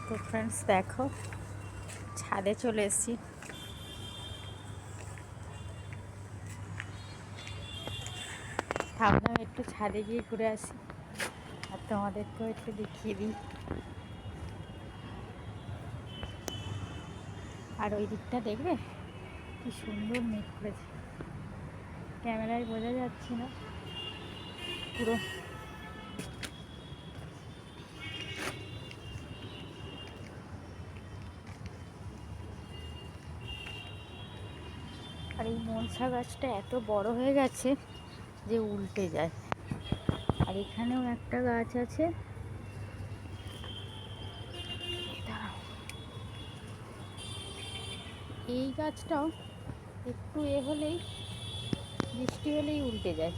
তো ফ্রেন্ডস দেখো, ছাদে চলে এসেছি। ভাবলাম একটু ছাদে গিয়ে ঘুরে আসি আর তোমাদেরকেও একটু দেখিয়ে দিই। আর ওই দিকটা দেখবে কি সুন্দর মেঘ করেছে, ক্যামেরায় বোঝা যাচ্ছে না পুরো। আর এই মনসা গাছটা এত বড় হয়ে গেছে যে উল্টে যায়। আর এখানেও একটা গাছ আছে, এই গাছটাও একটু হলেই, বৃষ্টি হলেই উল্টে যায়।